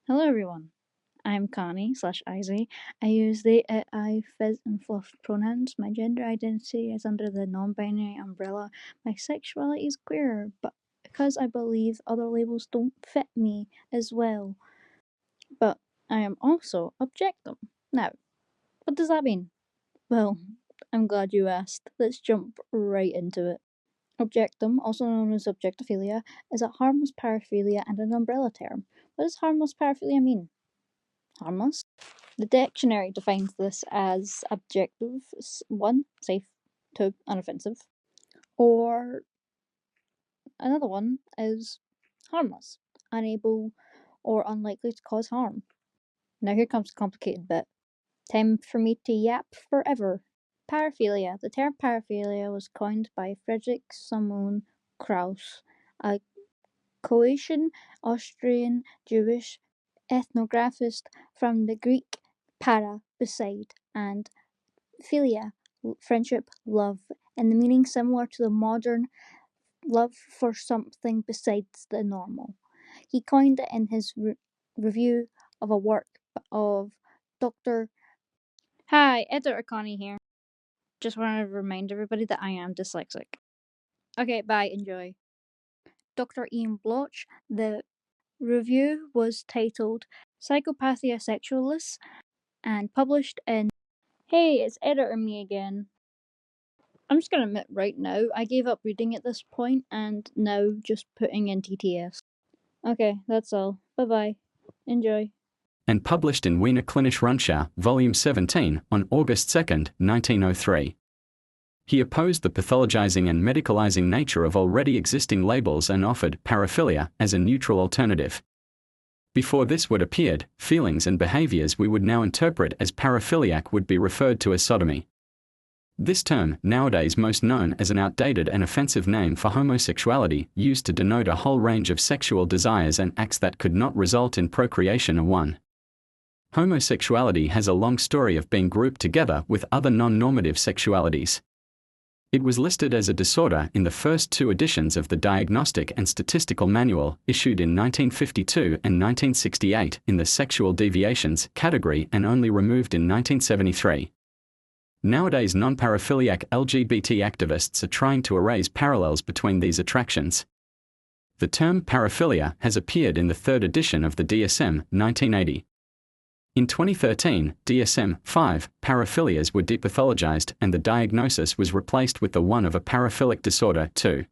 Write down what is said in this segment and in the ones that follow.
Hello everyone, I'm Connie / Izzy. I use they, it, I, fizz, and fluff pronouns. My gender identity is under the non-binary umbrella. My sexuality is queer, but because I believe other labels don't fit me as well. But I am also objectum. Now, what does that mean? Well, I'm glad you asked. Let's jump right into it. Objectum, also known as objectophilia, is a harmless paraphilia and an umbrella term. What does harmless paraphilia mean? Harmless? The dictionary defines this as objective 1, safe, 2, unoffensive, or another one is harmless, unable or unlikely to cause harm. Now here comes the complicated bit. Time for me to yap forever. Paraphilia. The term paraphilia was coined by Friedrich Simon Krauss, a Croatian Austrian Jewish ethnographist from the Greek para, beside, and philia, friendship, love, and the meaning similar to the modern love for something besides the normal. He coined it in his review of a work of Dr. Hi, Editor Connie here. Just wanted to remind everybody that I am dyslexic. Okay, bye, enjoy. Dr. Ian Bloch. The review was titled Psychopathia Sexualis and published in. Hey, it's Editor me again. I'm just gonna admit right now, I gave up reading at this point and now just putting in TTS. Okay, that's all. Bye bye. Enjoy. And published in Wiener Klinische Rundschau, Volume 17, on August 2, 1903. He opposed the pathologizing and medicalizing nature of already existing labels and offered paraphilia as a neutral alternative. Before this word appeared, feelings and behaviors we would now interpret as paraphiliac would be referred to as sodomy. This term, nowadays most known as an outdated and offensive name for homosexuality, used to denote a whole range of sexual desires and acts that could not result in procreation or one. Homosexuality has a long story of being grouped together with other non-normative sexualities. It was listed as a disorder in the first two editions of the Diagnostic and Statistical Manual, issued in 1952 and 1968, in the sexual deviations category and only removed in 1973. Nowadays non-paraphiliac LGBT activists are trying to erase parallels between these attractions. The term paraphilia has appeared in the third edition of the DSM, 1980. In 2013, DSM-5, paraphilias were depathologized and the diagnosis was replaced with the one of a paraphilic disorder, too.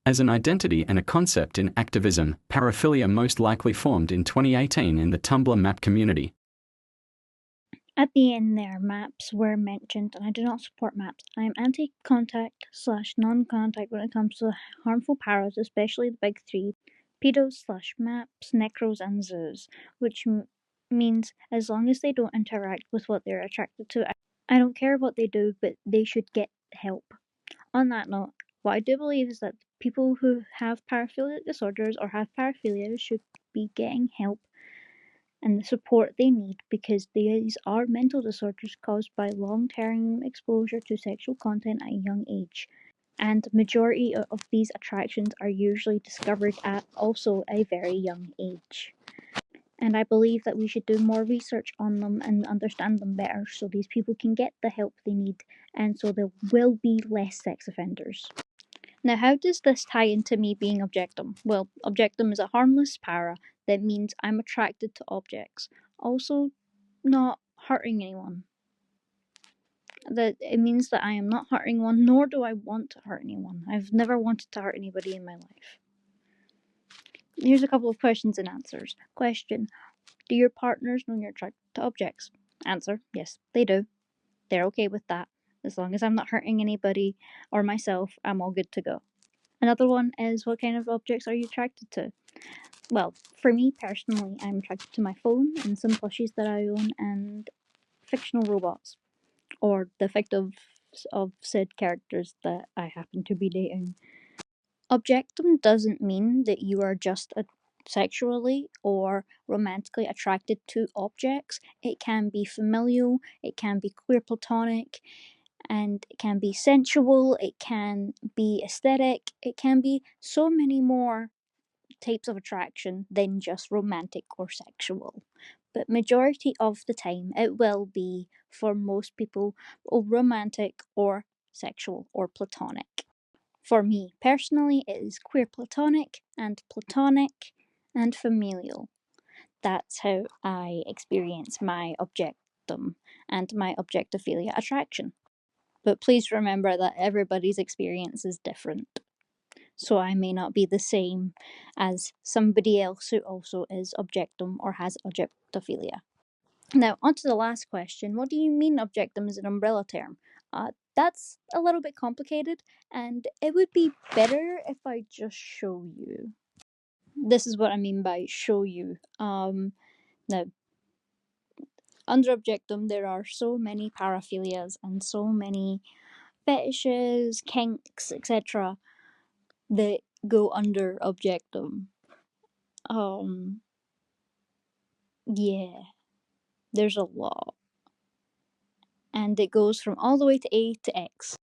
As an identity and a concept in activism, paraphilia most likely formed in 2018 in the Tumblr map community. At the end there, maps were mentioned, and I do not support maps. I am anti-contact / non-contact when it comes to harmful paras, especially the big three: pedos / maps, necros, and zoos, which means as long as they don't interact with what they're attracted to, I don't care what they do, but they should get help. On that note, what I do believe is that people who have paraphilic disorders or have paraphilia should be getting help and the support they need, because these are mental disorders caused by long-term exposure to sexual content at a young age. And the majority of these attractions are usually discovered at also a very young age. And I believe that we should do more research on them and understand them better so these people can get the help they need, and so there will be less sex offenders. Now, how does this tie into me being objectum? Well, objectum is a harmless para that means I'm attracted to objects, also not hurting anyone. That it means that I am not hurting anyone, nor do I want to hurt anyone. I've never wanted to hurt anybody in my life. Here's a couple of questions and answers. Question: do your partners know you're attracted to objects? Answer: yes, they do. They're okay with that. As long as I'm not hurting anybody or myself, I'm all good to go. Another one is, what kind of objects are you attracted to? Well, for me personally, I'm attracted to my phone and some plushies that I own and fictional robots, or the fictives of said characters that I happen to be dating. Objectum doesn't mean that you are just sexually or romantically attracted to objects. It can be familial, it can be queer platonic, and it can be sensual, it can be aesthetic, it can be so many more types of attraction than just romantic or sexual. But majority of the time, it will be, for most people, romantic or sexual or platonic. For me personally, it is queer platonic and familial. That's how I experience my objectum and my objectophilia attraction. But please remember that everybody's experience is different. So I may not be the same as somebody else who also is objectum or has objectophilia. Now, on to the last question. What do you mean objectum is an umbrella term? That's a little bit complicated, and it would be better if I just show you. This is what I mean by show you. Now, under objectum, there are so many paraphilias and so many fetishes, kinks, etc. that go under objectum. Yeah, there's a lot. And it goes from all the way to A to X.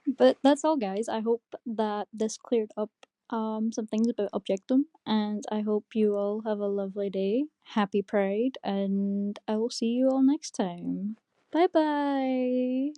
But that's all, guys. I hope that this cleared up some things about objectum, and I hope you all have a lovely day. Happy Pride, and I will see you all next time. Bye bye.